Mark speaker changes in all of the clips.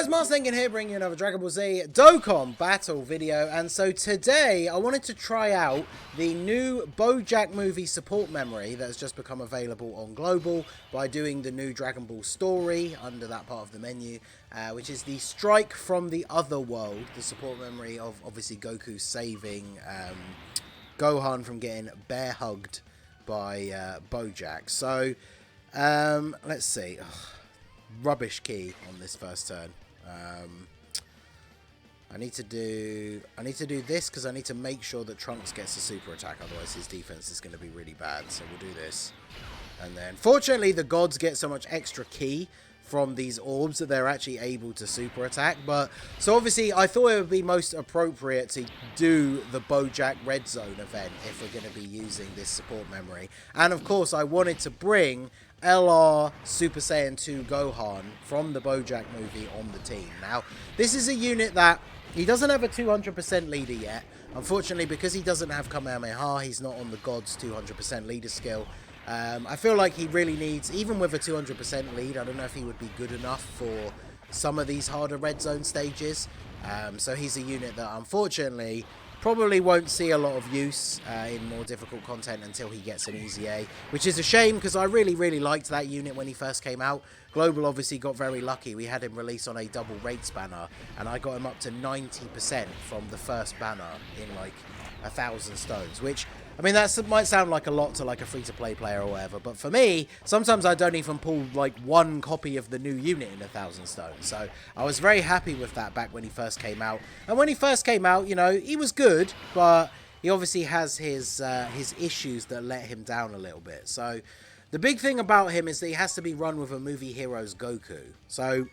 Speaker 1: Guys, Marsengen here, bringing you another Dragon Ball Z Dokkan battle video. And so today, I wanted to try out the new BOUJACK movie support memory that has just become available on Global by doing the new Dragon Ball story under that part of the menu, which is the Strike from the Other World, the support memory of obviously Goku saving Gohan from getting bear hugged by BOUJACK. So let's see. Rubbish key on this first turn. I need to do this because I need to make sure that Trunks gets a super attack, otherwise his defense is going to be really bad. So we'll do this, and then fortunately the gods get so much extra key from these orbs that they're actually able to super attack. But so obviously I thought it would be most appropriate to do the BOUJACK Red Zone event if we're going to be using this support memory, and of course I wanted to bring LR Super Saiyan 2 Gohan from the BOUJACK movie on the team. Now, this is a unit that he doesn't have a 200% leader yet. Unfortunately, because he doesn't have Kamehameha, he's not on the God's 200% leader skill. I feel like he really needs, even with a 200% lead, I don't know if he would be good enough for some of these harder red zone stages. So he's a unit that unfortunately probably won't see a lot of use in more difficult content until he gets an easy A, which is a shame because I really liked that unit when he first came out. Global obviously got very lucky. We had him released on a double rates banner, and I got him up to 90% from the first banner in like 1,000 stones, which, I mean, that might sound like a lot to like a free-to-play player or whatever, but for me, sometimes I don't even pull like one copy of the new unit in 1,000 stones. So I was very happy with that back when he first came out. And when he first came out, you know, he was good, but he obviously has his issues that let him down a little bit. So the big thing about him is that he has to be run with a movie hero's Goku. So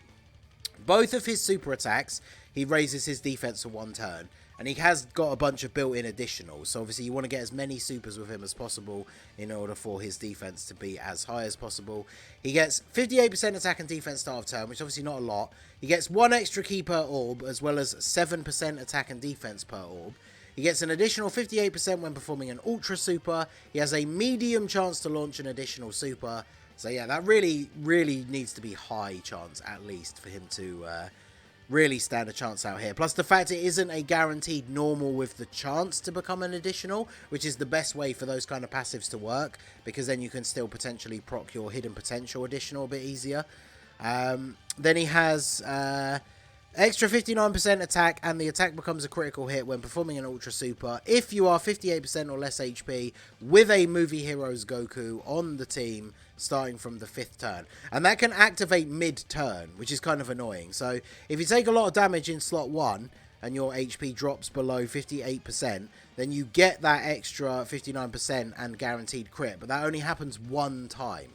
Speaker 1: both of his super attacks, he raises his defense for one turn. And he has got a bunch of built-in additionals. So obviously you want to get as many supers with him as possible in order for his defense to be as high as possible. He gets 58% attack and defense start of turn, which is obviously not a lot. He gets 1 extra key per orb, as well as 7% attack and defense per orb. He gets an additional 58% when performing an ultra super. He has a medium chance to launch an additional super. So yeah, that really needs to be high chance at least for him to really stand a chance out here. Plus the fact it isn't a guaranteed normal with the chance to become an additional, which is the best way for those kind of passives to work, because then you can still potentially proc your hidden potential additional a bit easier. Then he has extra 59% attack, and the attack becomes a critical hit when performing an ultra super if you are 58% or less HP with a movie hero's Goku on the team starting from the 5th turn. And that can activate mid-turn, which is kind of annoying. So if you take a lot of damage in slot 1 and your HP drops below 58%, then you get that extra 59% and guaranteed crit, but that only happens one time.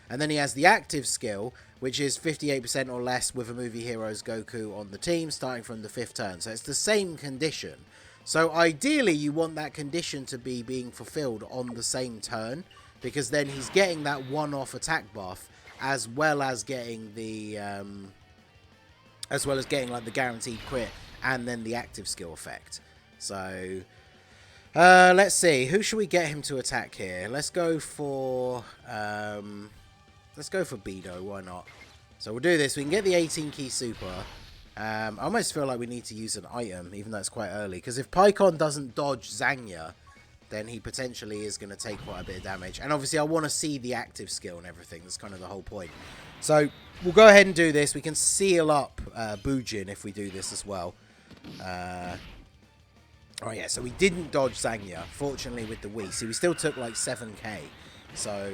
Speaker 1: And then he has the active skill, which is 58% or less with a movie hero's Goku on the team starting from the 5th turn. So it's the same condition. So ideally you want that condition to be being fulfilled on the same turn, because then he's getting that one-off attack buff as well as getting the like the guaranteed crit and then the active skill effect. So let's see, who should we get him to attack here? Let's go for Beidou, why not? So we'll do this. We can get the 18 key super. I almost feel like we need to use an item, even though it's quite early, because if Pikkon doesn't dodge Zangya, then he potentially is going to take quite a bit of damage. And obviously I want to see the active skill and everything. That's kind of the whole point. So we'll go ahead and do this. We can seal up Bujin if we do this as well. Oh yeah, so we didn't dodge Zangya, fortunately, with the Whis. So we still took like 7k. So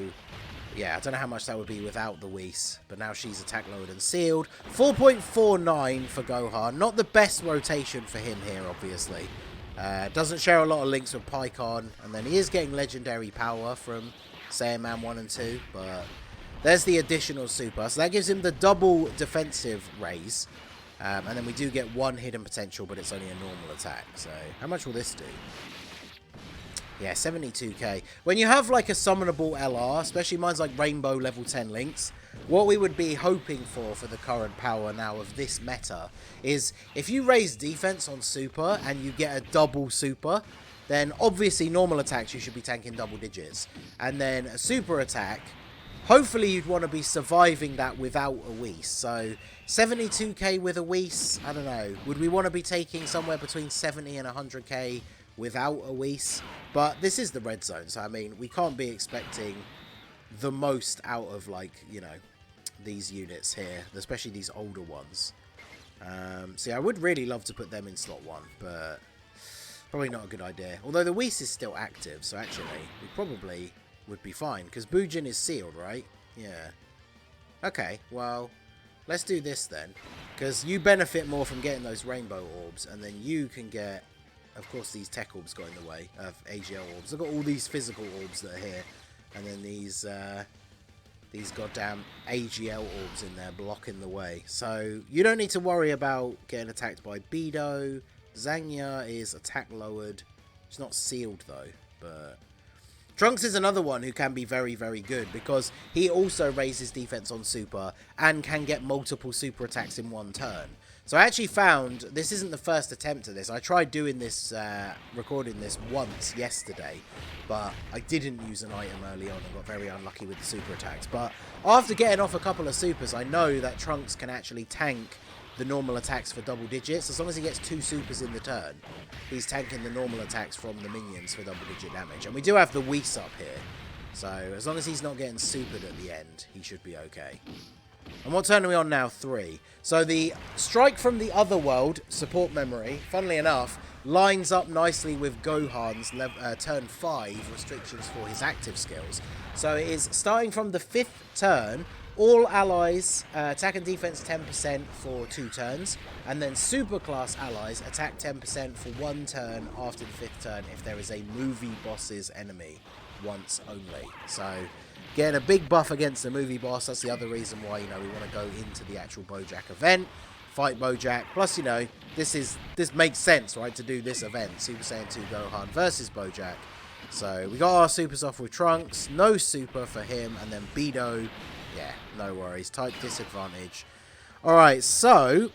Speaker 1: yeah, I don't know how much that would be without the Whis, but now she's attack lowered and sealed. 4.49 for Gohan. Not the best rotation for him here, obviously. Doesn't share a lot of links with Pikkon, and then he is getting legendary power from Saiyan Man 1 and 2, but there's the additional super, so that gives him the double defensive raise, and then we do get 1 hidden potential, but it's only a normal attack. So how much will this do? Yeah, 72k. When you have like a summonable LR, especially mine's like Rainbow level 10 links, what we would be hoping for the current power now of this meta is if you raise defense on super and you get a double super, then obviously normal attacks you should be tanking double digits. And then a super attack, hopefully you'd want to be surviving that without a Whis. So 72k with a Whis, I don't know. Would we want to be taking somewhere between 70 and 100k without a Whis? But this is the red zone, so I mean, we can't be expecting the most out of, like, you know, these units here, especially these older ones. So yeah, I would really love to put them in slot 1, but probably not a good idea. Although the Whis is still active, so actually we probably would be fine, because Boujin is sealed, right? Yeah. Okay, well, let's do this then, because you benefit more from getting those rainbow orbs, and then you can get, of course, these tech orbs go in the way of AGL orbs. I've got all these physical orbs that are here, and then these goddamn AGL orbs in there blocking the way. So you don't need to worry about getting attacked by Beidou. Zangya is attack lowered. It's not sealed though, but Trunks is another one who can be very, very good, because he also raises defense on super and can get multiple super attacks in one turn. So I actually found, this isn't the first attempt at this, I tried doing this, recording this once yesterday, but I didn't use an item early on and got very unlucky with the super attacks. But after getting off a couple of supers, I know that Trunks can actually tank the normal attacks for double digits. As long as he gets 2 supers in the turn, he's tanking the normal attacks from the minions for double digit damage. And we do have the Whis up here, so as long as he's not getting supered at the end, he should be okay. And what turn are we on now? 3. So the strike from the other world, support memory, funnily enough, lines up nicely with Gohan's turn 5 restrictions for his active skills. So it is starting from the 5th turn, all allies attack and defense 10% for 2 turns, and then superclass allies attack 10% for 1 turn after the 5th turn if there is a movie boss's enemy once only. So getting a big buff against the movie boss. That's the other reason why, you know, we want to go into the actual BOUJACK event, fight BOUJACK. Plus, you know, this makes sense, right, to do this event, Super Saiyan 2 Gohan versus BOUJACK. So we got our supers off with Trunks, no super for him, and then Beidou, yeah, no worries, type disadvantage. Alright, so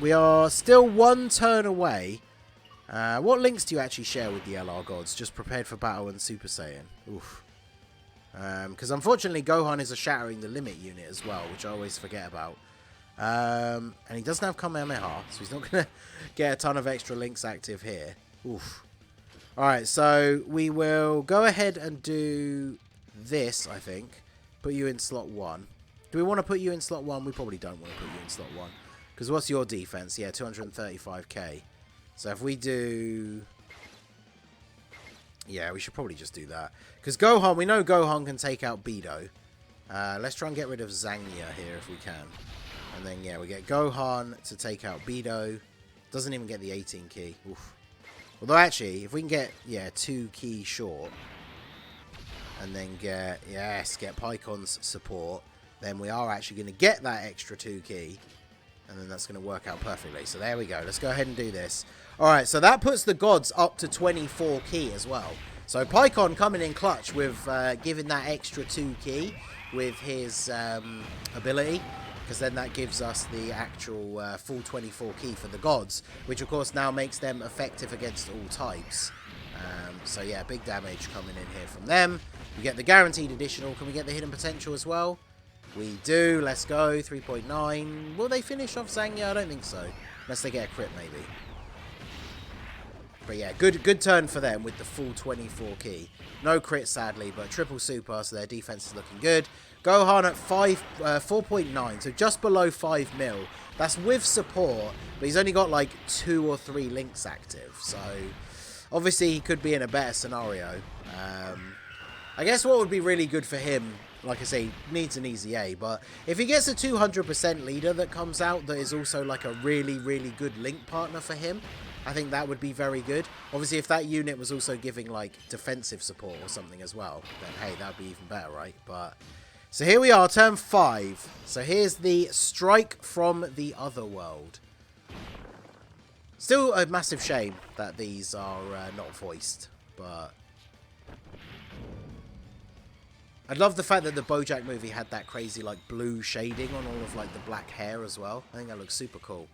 Speaker 1: we are still 1 turn away. What links do you actually share with the LR gods? Just prepared for battle and Super Saiyan. Oof. Because unfortunately Gohan is a shattering the limit unit as well, which I always forget about. And he doesn't have Kamehameha, so he's not going to get a ton of extra links active here. Oof. Alright, so we will go ahead and do this, I think. Put you in slot 1. Do we want to put you in slot 1? We probably don't want to put you in slot 1. Because what's your defense? Yeah, 235k. So if we do... yeah, we should probably just do that. Because Gohan, we know Gohan can take out Beidou. Let's try and get rid of Zangya here if we can. And then, yeah, we get Gohan to take out Beidou. Doesn't even get the 18 key. Oof. Although, actually, if we can get, yeah, 2 key short, and then get, yes, get Pycon's support, then we are actually going to get that extra 2 key, and then that's going to work out perfectly. So there we go. Let's go ahead and do this. Alright, so that puts the gods up to 24 key as well. So Pycon coming in clutch with giving that extra 2 key with his ability, because then that gives us the actual full 24 key for the gods, which of course now makes them effective against all types. So yeah, big damage coming in here from them. We get the guaranteed additional. Can we get the hidden potential as well? We do. Let's go. 3.9. Will they finish off Zangya? I don't think so. Unless they get a crit, maybe. But yeah, good turn for them with the full 24 key. No crit, sadly, but triple super, so their defense is looking good. Gohan at 4.9, so just below 5 mil. That's with support, but he's only got like 2 or 3 links active. So obviously he could be in a better scenario. I guess what would be really good for him, like I say, needs an easy A, but if he gets a 200% leader that comes out that is also like a really, really good link partner for him, I think that would be very good. Obviously, if that unit was also giving like defensive support or something as well, then hey, that would be even better, right? But so here we are, turn 5. So here's the strike from the other world. Still a massive shame that these are not voiced, but I love the fact that the BOUJACK movie had that crazy like blue shading on all of like the black hair as well. I think that looks super cool.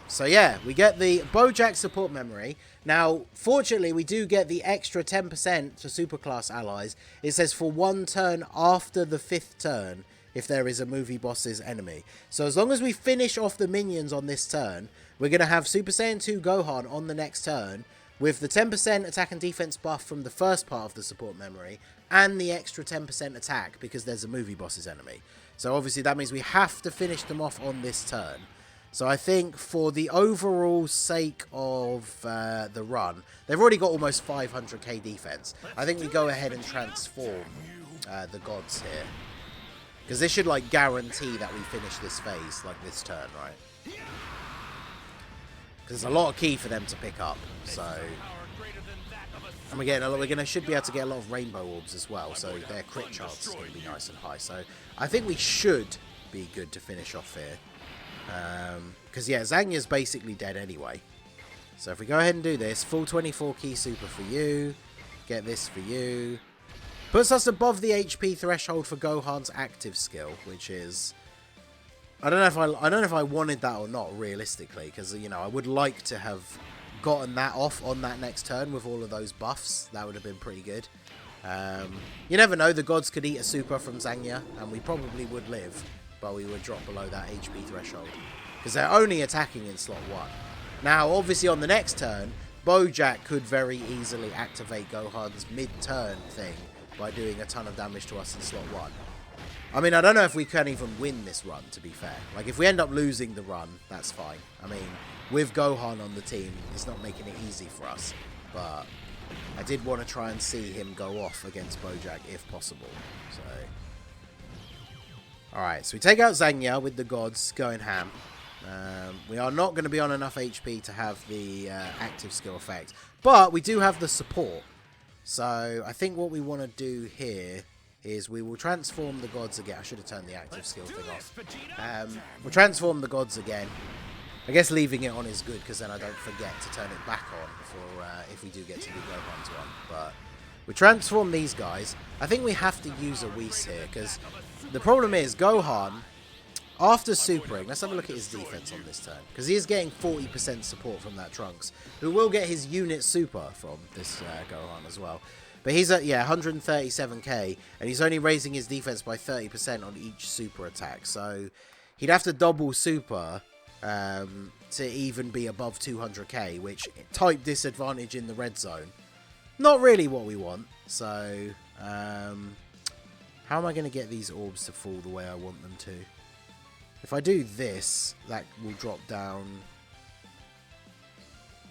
Speaker 1: So yeah, we get the BOUJACK support memory. Now, fortunately, we do get the extra 10% to superclass allies. It says for 1 turn after the 5th turn, if there is a movie boss's enemy. So as long as we finish off the minions on this turn, we're going to have Super Saiyan 2 Gohan on the next turn, with the 10% attack and defense buff from the first part of the support memory, and the extra 10% attack because there's a movie boss's enemy. So obviously that means we have to finish them off on this turn. So I think for the overall sake of the run, they've already got almost 500k defense. I think we go ahead and transform the gods here. Because this should like guarantee that we finish this phase, like this turn, right? Because there's a lot of key for them to pick up. So, and we're getting should be able to get a lot of rainbow orbs as well. So their crit chance is going to be nice and high. So I think we should be good to finish off here. Because yeah, Zangia's basically dead anyway. So if we go ahead and do this, full 24 key super for you, get this for you, puts us above the HP threshold for Gohan's active skill, which is, I don't know if I wanted that or not realistically, because you know I would like to have gotten that off on that next turn with all of those buffs. That would have been pretty good. You never know, the gods could eat a super from Zangia, and we probably would live. But we would drop below that HP threshold because they're only attacking in slot 1. Now, obviously, on the next turn, BOUJACK could very easily activate Gohan's mid-turn thing by doing a ton of damage to us in slot 1. I mean, I don't know if we can even win this run, to be fair. Like, if we end up losing the run, that's fine. I mean, with Gohan on the team, it's not making it easy for us. But I did want to try and see him go off against BOUJACK if possible. So alright, so we take out Zangia with the gods going ham. We are not going to be on enough HP to have the active skill effect. But we do have the support. So I think what we want to do here is we will transform the gods again. I should have turned the active skill thing off. We'll transform the gods again. I guess leaving it on is good because then I don't forget to turn it back on for if we do get to the Gohan's one. But we transform these guys. I think we have to use a Whis here because the problem is Gohan, after supering, let's have a look at his defense on this turn. Because he is getting 40% support from that Trunks, who will get his unit super from this Gohan as well. But he's at, yeah, 137k, and he's only raising his defense by 30% on each super attack. So he'd have to double super to even be above 200k, which type disadvantage in the red zone. Not really what we want. So how am I going to get these orbs to fall the way I want them to? If I do this, that will drop down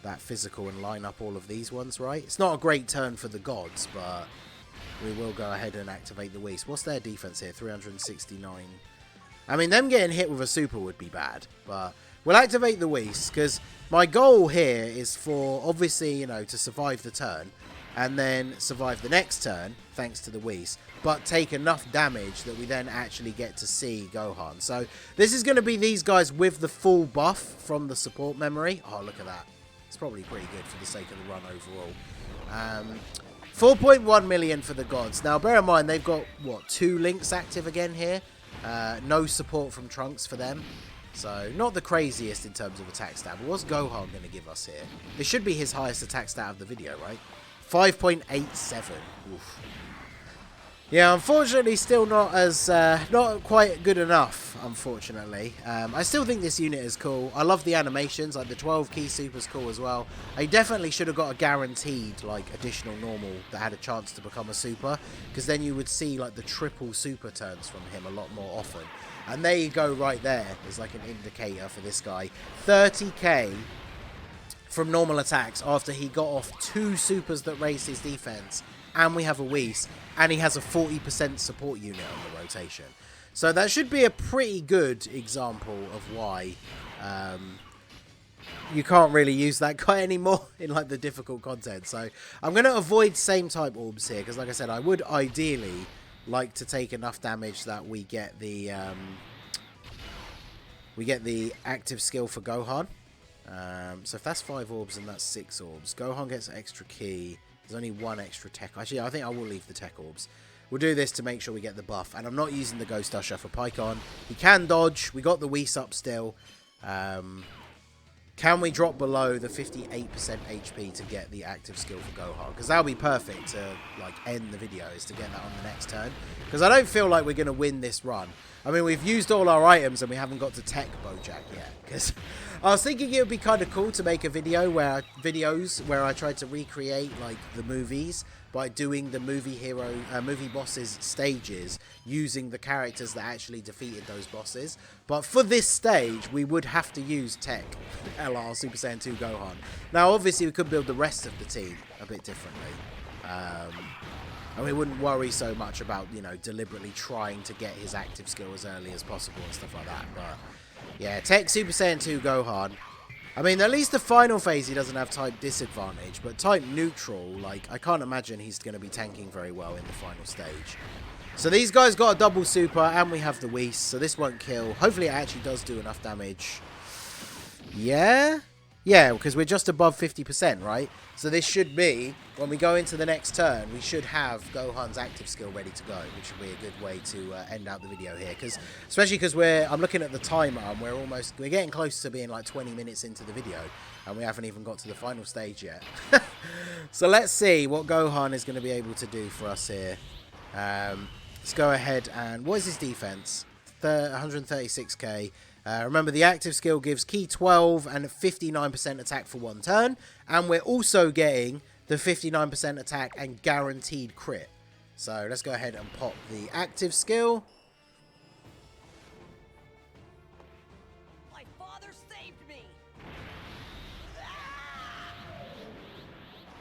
Speaker 1: that physical and line up all of these ones, right? It's not a great turn for the gods, but we will go ahead and activate the Whis. What's their defense here? 369. I mean, them getting hit with a super would be bad, but we'll activate the Whis because my goal here is for, obviously, you know, to survive the turn and then survive the next turn, thanks to the Whis, but take enough damage that we then actually get to see Gohan. So this is going to be these guys with the full buff from the support memory. Oh, look at that. It's probably pretty good for the sake of the run overall. 4.1 million for the gods. Now, bear in mind, they've got, what, 2 links active again here. No support from Trunks for them. So, not the craziest in terms of attack stat. But what's Gohan going to give us here? This should be his highest attack stat of the video, right? 5.87. Oof. Yeah, unfortunately, still not as not quite good enough. Unfortunately, I still think this unit is cool. I love the animations, like the 12 key super's cool as well. I definitely should have got a guaranteed like additional normal that had a chance to become a super, because then you would see like the triple super turns from him a lot more often. And there you go, right there is like an indicator for this guy. 30k from normal attacks after he got off 2 supers that raised his defense. And we have a Whis, and he has a 40% support unit on the rotation. So that should be a pretty good example of why you can't really use that guy anymore in like the difficult content. So I'm going to avoid same type orbs here, because like I said, I would ideally like to take enough damage that we get the active skill for Gohan. So if that's 5 orbs and that's 6 orbs, Gohan gets an extra key. There's only 1 extra tech. Actually, I think I will leave the tech orbs. We'll do this to make sure we get the buff. And I'm not using the Ghost Usher for Pycon. He can dodge. We got the Whis up still. Can we drop below the 58% HP to get the active skill for Gohan? Because that would be perfect to like end the video, is to get that on the next turn. Because I don't feel like we're going to win this run. I mean, we've used all our items and we haven't got to tech BOUJACK yet. Because I was thinking it would be kind of cool to make a video where I tried to recreate like the movies by doing the movie bosses stages using the characters that actually defeated those bosses. But for this stage, we would have to use Tech LR Super Saiyan 2 Gohan. Now, obviously, we could build the rest of the team a bit differently. And we wouldn't worry so much about, you know, deliberately trying to get his active skill as early as possible and stuff like that. But, yeah, Tech Super Saiyan 2 Gohan. I mean, at least the final phase he doesn't have type disadvantage, but type neutral, like, I can't imagine he's going to be tanking very well in the final stage. So these guys got a double super, and we have the Whis, so this won't kill. Hopefully it actually does do enough damage. Yeah? Yeah, because we're just above 50%, right? So this should be, when we go into the next turn, we should have Gohan's active skill ready to go, which would be a good way to end out the video here. Especially because I'm looking at the timer, and we're getting close to being like 20 minutes into the video, and we haven't even got to the final stage yet. So let's see what Gohan is going to be able to do for us here. Let's go ahead and, what is his defense? 136k. Remember, the active skill gives key 12 and 59% attack for one turn. And we're also getting the 59% attack and guaranteed crit. So let's go ahead and pop the active skill.
Speaker 2: My father saved me.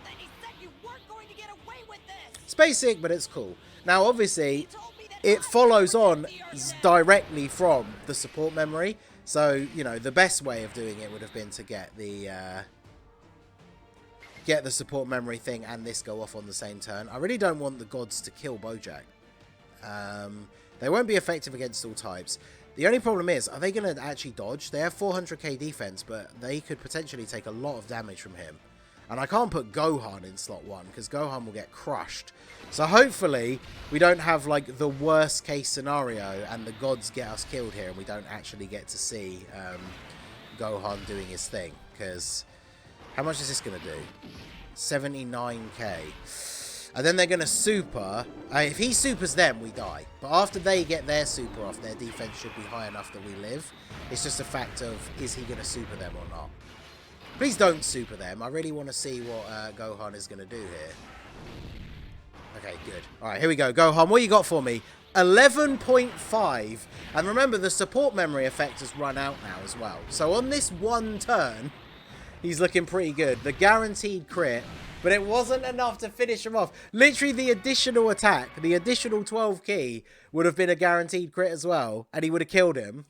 Speaker 2: Then he said you weren't going to get away with this.
Speaker 1: It's basic, but it's cool. Now, obviously, it follows on directly from the support memory. So, you know, the best way of doing it would have been to get the support memory thing and this go off on the same turn. I really don't want the gods to kill BOUJACK. They won't be effective against all types. The only problem is, are they going to actually dodge? They have 400k defense, but they could potentially take a lot of damage from him. And I can't put Gohan in slot 1, because Gohan will get crushed. So hopefully, we don't have, like, the worst case scenario, and the gods get us killed here, and we don't actually get to see Gohan doing his thing. Because, how much is this going to do? 79k. And then they're going to super. If he supers them, we die. But after they get their super off, their defense should be high enough that we live. It's just a fact of, is he going to super them or not? Please don't super them. I really want to see what Gohan is going to do here. Okay, good. Alright, here we go. Gohan, what you got for me? 11.5. And remember, the support memory effect has run out now as well. So on this one turn, he's looking pretty good. The guaranteed crit, but it wasn't enough to finish him off. Literally, the additional attack, the additional 12 key, would have been a guaranteed crit as well, and he would have killed him.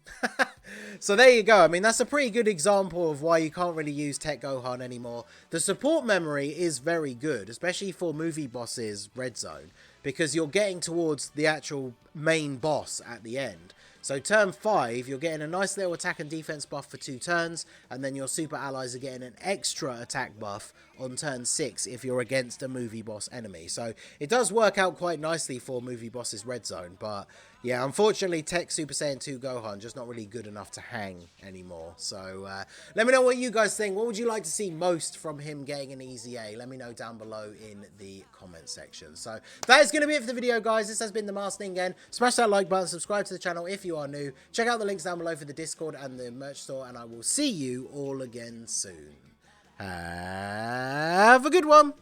Speaker 1: So there you go. I mean, that's a pretty good example of why you can't really use Tech Gohan anymore. The support memory is very good, especially for movie bosses Red Zone, because you're getting towards the actual main boss at the end. So turn 5, you're getting a nice little attack and defense buff for 2 turns, and then your super allies are getting an extra attack buff on turn 6 if you're against a movie boss enemy. So it does work out quite nicely for movie bosses Red Zone, but yeah, unfortunately Tech Super Saiyan 2 Gohan just not really good enough to hang anymore. So let me know what you guys think. What would you like to see most from him getting an easy A? Let me know down below in the comment section. So that is going to be it for the video, guys. This has been the Masked Ningen. Smash that like button, subscribe to the channel if you are new. Check out the links down below for the Discord and the merch store, and I will see you all again soon. Have a good one.